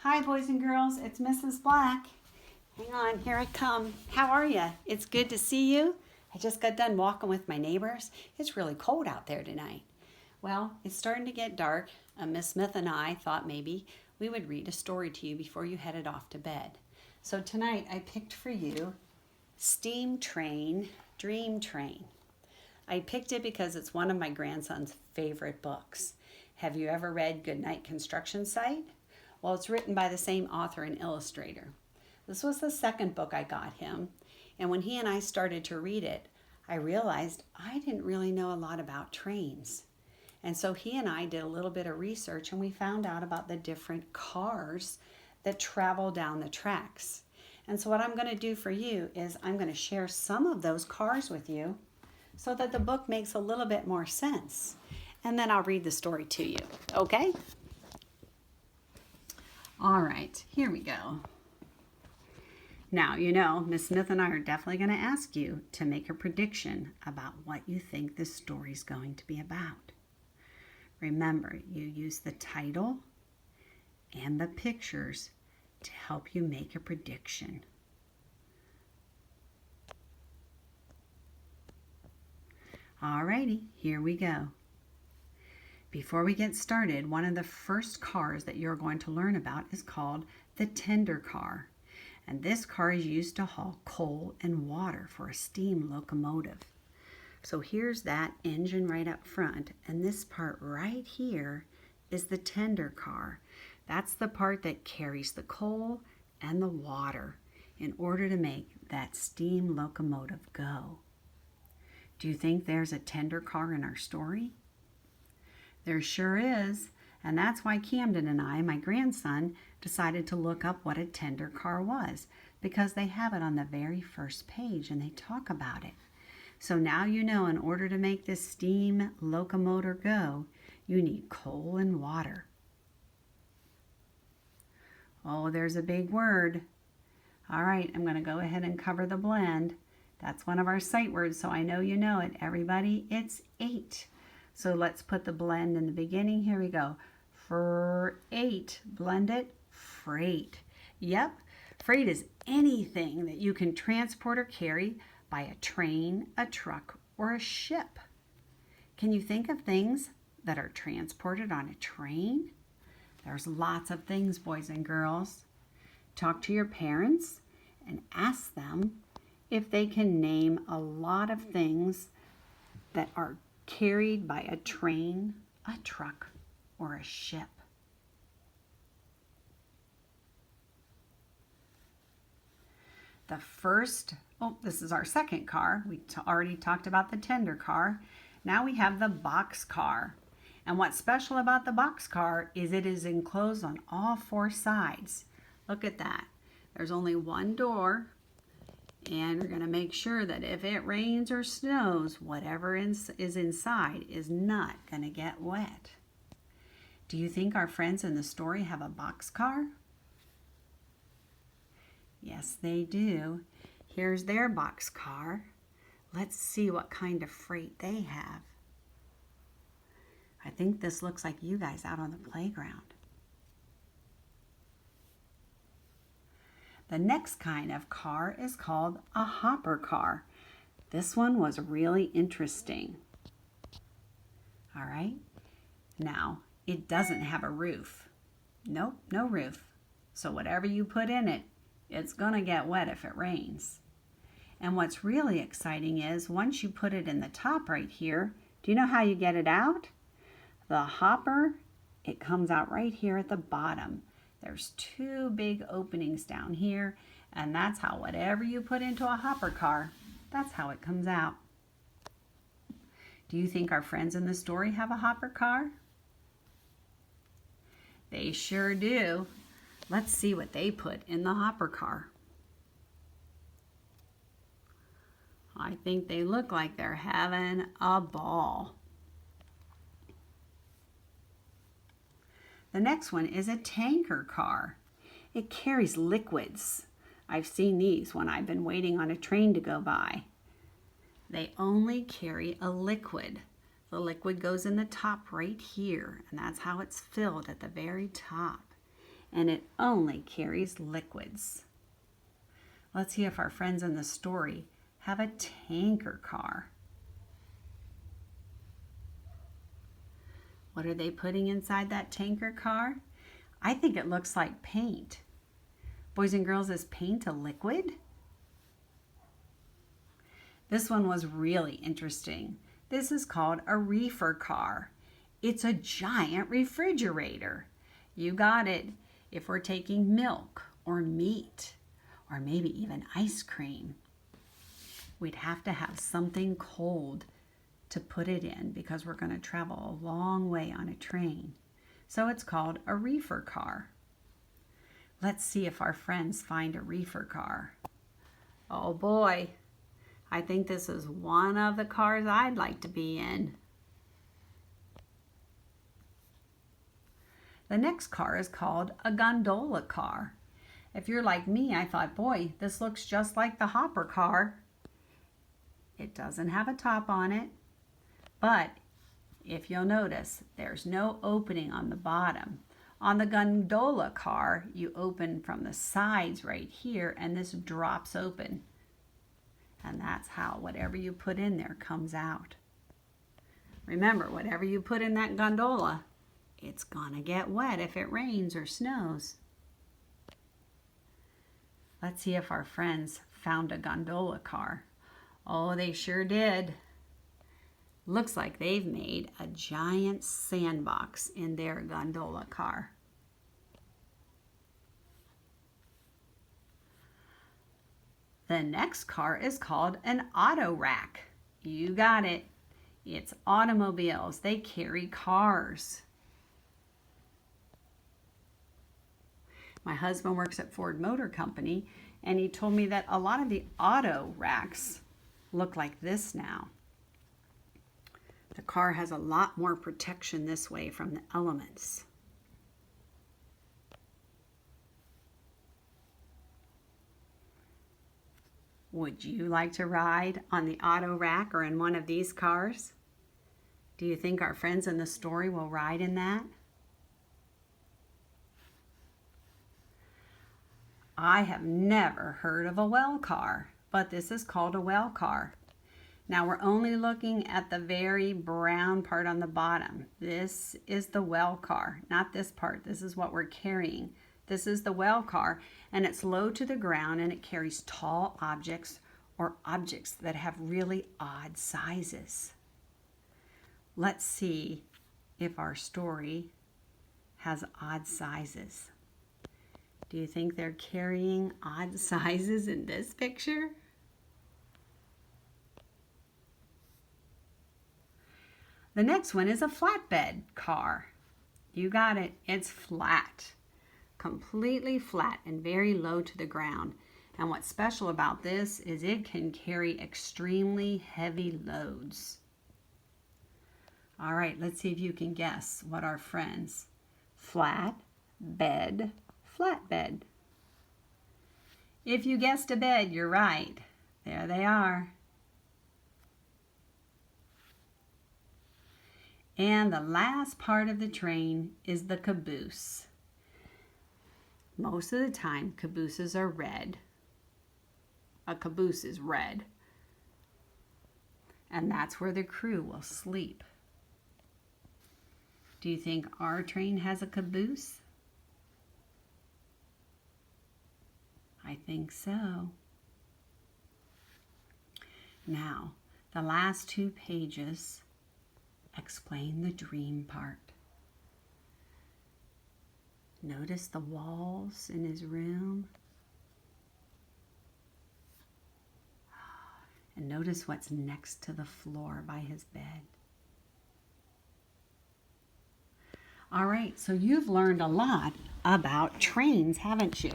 Hi, boys and girls. It's Mrs. Black. Hang on, here I come. How are you? It's good to see you. I just got done walking with my neighbors. It's really cold out there tonight. Well, it's starting to get dark. Miss Smith and I thought maybe we would read a story to you before you headed off to bed. So tonight I picked for you Steam Train, Dream Train. I picked it because it's one of my grandson's favorite books. Have you ever read Goodnight Construction Site? Well, it's written by the same author and illustrator. This was the second book I got him, and when he and I started to read it, I realized I didn't really know a lot about trains. And so he and I did a little bit of research and we found out about the different cars that travel down the tracks. And so what I'm going to do for you is I'm going to share some of those cars with you so that the book makes a little bit more sense. And then I'll read the story to you, okay? All right, here we go. Now, you know, Miss Smith and I are definitely going to ask you to make a prediction about what you think this story's going to be about. Remember, you use the title and the pictures to help you make a prediction. All righty, here we go. Before we get started, one of the first cars that you're going to learn about is called the tender car. And this car is used to haul coal and water for a steam locomotive. So here's that engine right up front, and this part right here is the tender car. That's the part that carries the coal and the water in order to make that steam locomotive go. Do you think there's a tender car in our story? There sure is, and that's why Camden and I, my grandson, decided to look up what a tender car was, because they have it on the very first page and they talk about it. So now you know, in order to make this steam locomotive go, you need coal and water. Oh, there's a big word. All right, I'm going to go ahead and cover the blend. That's one of our sight words, so I know you know it. Everybody, it's 8. So let's put the blend in the beginning. Here we go. Freight. Blend it. Freight. Yep. Freight is anything that you can transport or carry by a train, a truck, or a ship. Can you think of things that are transported on a train? There's lots of things, boys and girls. Talk to your parents and ask them if they can name a lot of things that are carried by a train, a truck, or a ship. The first, this is our second car. We already talked about the tender car. Now we have the box car. And what's special about the box car is it is enclosed on all 4 sides. Look at that. There's only one door. And we're going to make sure that if it rains or snows, whatever is inside is not going to get wet. Do you think our friends in the story have a boxcar? Yes, they do. Here's their boxcar. Let's see what kind of freight they have. I think this looks like you guys out on the playground. The next kind of car is called a hopper car. This one was really interesting. All right. Now, it doesn't have a roof. Nope, no roof. So whatever you put in it, it's going to get wet if it rains. And what's really exciting is once you put it in the top right here, do you know how you get it out? The hopper, it comes out right here at the bottom. There's 2 big openings down here, and that's how whatever you put into a hopper car, that's how it comes out. Do you think our friends in the story have a hopper car? They sure do. Let's see what they put in the hopper car. I think they look like they're having a ball. The next one is a tanker car. It carries liquids. I've seen these when I've been waiting on a train to go by. They only carry a liquid. The liquid goes in the top right here, and that's how it's filled at the very top. and it only carries liquids. Let's see if our friends in the story have a tanker car. What are they putting inside that tanker car? I think it looks like paint. Boys and girls, is paint a liquid? This one was really interesting. This is called a reefer car. It's a giant refrigerator. You got it. If we're taking milk or meat or maybe even ice cream, we'd have to have something cold to put it in because we're going to travel a long way on a train. So it's called a reefer car. Let's see if our friends find a reefer car. Oh boy, I think this is one of the cars I'd like to be in. The next car is called a gondola car. If you're like me, I thought, boy, this looks just like the hopper car. It doesn't have a top on it, but if you'll notice, there's no opening on the bottom. On the gondola car, you open from the sides right here, and this drops open. And that's how whatever you put in there comes out. Remember, whatever you put in that gondola, it's gonna get wet if it rains or snows. Let's see if our friends found a gondola car. Oh, they sure did. Looks like they've made a giant sandbox in their gondola car. The next car is called an auto rack. You got it. It's automobiles. They carry cars. My husband works at Ford Motor Company, and he told me that a lot of the auto racks look like this now. The car has a lot more protection this way from the elements. Would you like to ride on the auto rack or in one of these cars? Do you think our friends in the story will ride in that? I have never heard of a well car, but this is called a well car. Now we're only looking at the very brown part on the bottom. This is the well car, not this part. This is what we're carrying. This is the well car, and it's low to the ground, and it carries tall objects or objects that have really odd sizes. Let's see if our story has odd sizes. Do you think they're carrying odd sizes in this picture? The next one is a flatbed car. You got it. It's flat, completely flat and very low to the ground. And what's special about this is it can carry extremely heavy loads. All right, let's see if you can guess what our friends. Flatbed. If you guessed a bed, you're right. There they are. And the last part of the train is the caboose. Most of the time, cabooses are red. A caboose is red. And that's where the crew will sleep. Do you think our train has a caboose? I think so. Now, the last 2 pages explain the dream part. Notice the walls in his room. And notice what's next to the floor by his bed. All right, so you've learned a lot about trains, haven't you?